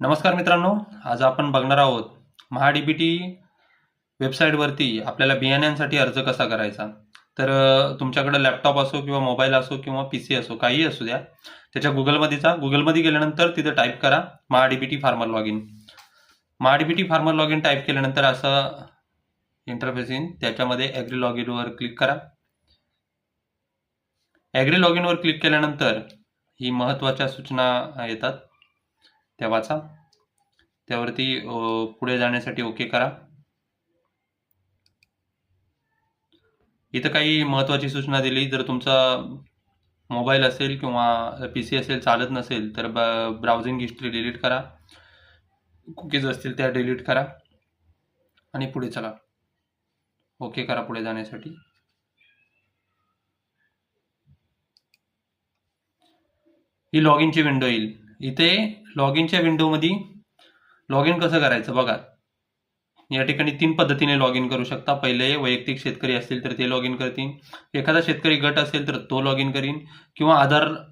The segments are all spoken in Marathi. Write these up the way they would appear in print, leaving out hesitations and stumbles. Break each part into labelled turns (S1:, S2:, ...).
S1: नमस्कार मित्रांनो, आज आपण बघणार आहोत महाडीबीटी वेबसाईटवरती आपल्याला बियाण्यांसाठी अर्ज कसा करायचा. तर तुमच्याकडे लॅपटॉप असो किंवा मोबाईल असो किंवा पीसी असो, काही असू द्या, त्याच्या गुगलमध्ये जा. गुगलमध्ये गेल्यानंतर तिथे टाईप करा MahaDBT farmer log in. MahaDBT farmer log in type केल्यानंतर असं इंटरफेस येईल. त्याच्यामध्ये ॲग्री लॉग इनवर क्लिक करा. ॲग्री लॉग इनवर क्लिक केल्यानंतर ही महत्त्वाच्या सूचना येतात, त्या वाचा. त्यावरती पुढे जाण्यासाठी ओके करा. इथं काही महत्त्वाची सूचना दिली, जर तुमचा मोबाईल असेल किंवा पीसी असेल चालत नसेल तर ब्राउझिंग हिस्ट्री डिलीट करा, कुकीज असतील त्या डिलीट करा आणि पुढे चला. ओके करा पुढे जाण्यासाठी. ही लॉग इनची विंडो येईल. इथे लॉग इनच्या विंडोमध्ये लॉग इन कसं करायचं बघा. या ठिकाणी 3 पद्धतीने लॉग इन करू शकता. पहिले वैयक्तिक शेतकरी असतील तर ते लॉग इन करतील, एखादा शेतकरी गट असेल तर तो लॉग इन करीन, किंवा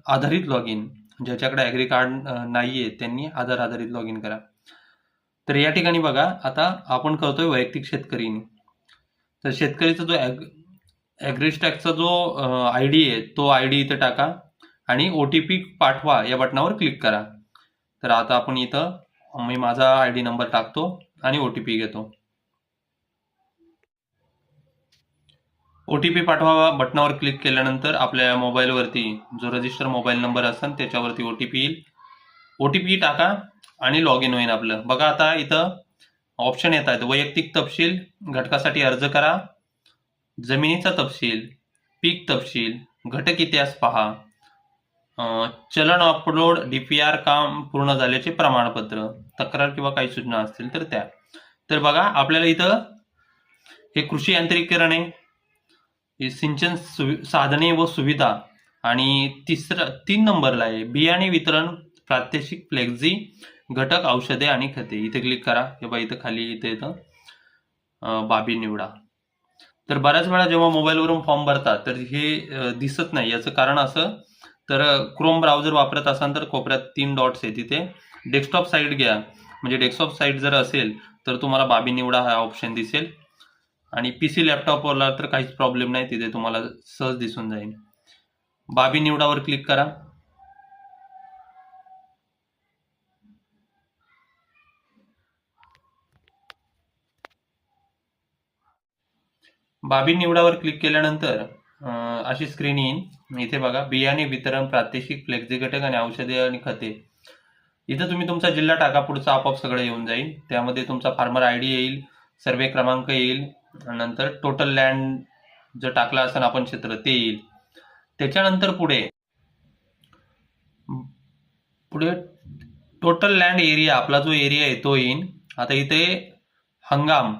S1: आधारित लॉग इन, ज्याच्याकडे ॲग्री कार्ड नाही आहे त्यांनी आधार आधारित लॉग इन करा. तर या ठिकाणी बघा, आता आपण करतोय वैयक्तिक शेतकरीने. तर शेतकरीचा जो ॲग्रीस्टॅकचा जो ID आहे तो ID इथं टाका आणि OTP पाठवा या बटनावर क्लिक करा. तर आता आपण इथं मी माझा ID नंबर टाकतो आणि OTP घेतो. OTP पाठवा बटनावर क्लिक केल्यानंतर आपल्या मोबाईलवरती जो रजिस्टर मोबाईल नंबर असेल त्याच्यावरती OTP येईल. OTP टाका आणि लॉग इन होईल आपलं. बघा आता इथं ऑप्शन येत आहेत: वैयक्तिक तपशील, घटकासाठी अर्ज करा, जमिनीचा तपशील, पीक तपशील, घटक इतिहास पहा, चलन अपलोड, DPR काम पूर्ण झाल्याचे प्रमाणपत्र, तक्रार किंवा काही सूचना असतील तर त्या. तर बघा आपल्याला इथं हे कृषी यांत्रिकीकरण आहे, सिंचन साधने व सुविधा, आणि 3 नंबरला आहे बियाणे वितरण, प्रात्यक्षिक, फ्लेक्झी, घटक, औषधे आणि खते. इथे क्लिक करा. हे इथं खाली इथं बाबी निवडा. तर बऱ्याच वेळा जेव्हा मोबाईलवरून फॉर्म भरतात तर हे दिसत नाही. याचं कारण असं, तर क्रोम ब्राउझर वापरत असाल तर कोपऱ्यात 3 डॉट्स आहे, तिथे डेस्कटॉप साईट घ्या. म्हणजे डेस्कटॉप साईट जर असेल तर तुम्हाला बाबी निवडा हा ऑप्शन दिसेल, आणि PC लॅपटॉपवरला तर काहीच प्रॉब्लेम नाही, तिथे तुम्हाला सहज दिसून जाईल. बाबी निवडावर क्लिक करा. बाबी निवडावर क्लिक केल्यानंतर अशी स्क्रीन येईल. इथे बघा बियाणे वितरण, प्रात्यक्षिक, फ्लेक्झी घटक आणि औषधे आणि खते. इथं तुम्ही तुमचा जिल्हा टाका, पुढचं आपोआप सगळं येऊन जाईल. त्यामध्ये तुमचा फार्मर ID येईल, सर्वे क्रमांक येईल, नंतर टोटल लँड जर टाकला असेल आपण क्षेत्र ते येईल. त्याच्यानंतर पुढे टोटल लँड एरिया, आपला जो एरिया आहे तो येईल. आता इथे हंगाम,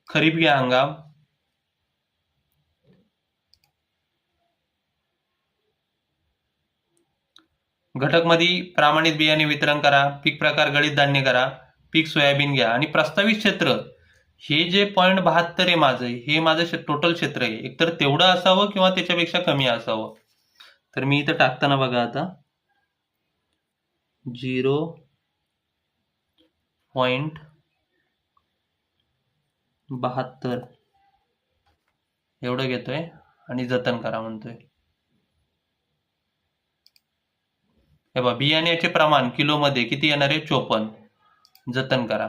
S1: खरीप घ्या हंगाम, घटकमध्ये प्रमाणित बियाणे वितरण करा, पीक प्रकार गळीत धान्य करा, पीक सोयाबीन घ्या, आणि प्रस्तावित क्षेत्र हे जे 0.72 आहे माझं, हे माझं टोटल क्षेत्र आहे. एकतर तेवढं असावं किंवा त्याच्यापेक्षा कमी असावं. तर मी इथं टाकताना बघा आता 0.72 एवढं घेतोय आणि जतन करा म्हणतोय. हे बघा, बियाण्याचे प्रमाण किलोमध्ये किती येणार आहे? 54. जतन करा.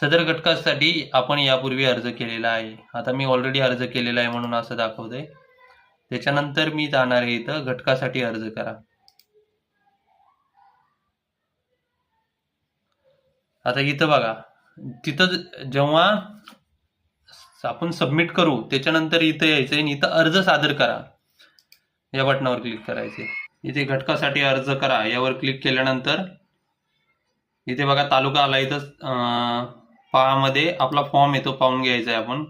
S1: सदर घटकासाठी आपण यापूर्वी अर्ज केलेला आहे. आता मी ऑलरेडी अर्ज केलेला आहे म्हणून असं दाखवतंय. त्याच्यानंतर मी जाणार आहे इथं घटकासाठी अर्ज करा. आता इथं बघा, तिथं जेव्हा आपण सबमिट करू त्याच्यानंतर इथं यायचंय आणि इथं अर्ज सादर करा या बटनावर क्लिक करायचे. इथे घटकासाठी अर्ज करा यावर क्लिक केल्यानंतर इथे बघा तालुका आला. इथं मध्ये आपला फॉर्म येतो, पाहून घ्यायचा आहे आपण.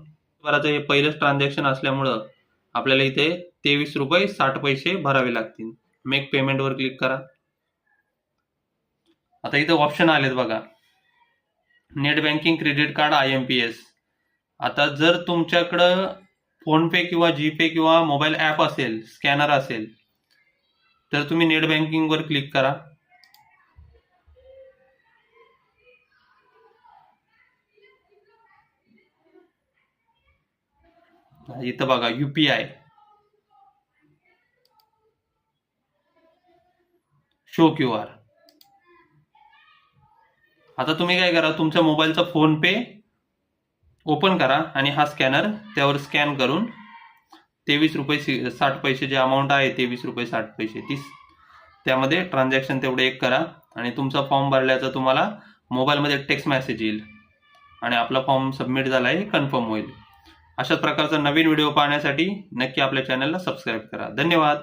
S1: बरं, हे पहिलंच ट्रान्झॅक्शन असल्यामुळं आपल्याला इथे 23 रुपये 60 पैसे भरावे लागतील. मेक पेमेंटवर क्लिक करा. आता इथं ऑप्शन आलेत बघा, net banking, credit card, IMPS. आता जर तुमच्याकडं फोनपे किंवा GPay किंवा मोबाईल ॲप असेल, स्कॅनर असेल, तर तुम्ही नेट बँकिंगवर क्लिक करा. इथं बघा UPI शो QR. आता तुम्ही काय करा, तुमच्या मोबाईलचा फोन पे ओपन करा आणि हा स्कॅनर त्यावर स्कॅन करून 23 रुपये 60 पैसे जे अमाऊंट आहे 23 रुपये 60 पैसे त्यामध्ये ट्रान्झॅक्शन तेवढे एक करा आणि तुमचा फॉर्म भरल्याचा तुम्हाला मोबाईलमध्ये टेक्स्ट मेसेज येईल आणि आपला फॉर्म सबमिट झाला आहे कन्फर्म होईल. अशाच प्रकारचा नवीन व्हिडिओ पाहण्यासाठी नक्की आपल्या चॅनलला सबस्क्राईब करा. धन्यवाद.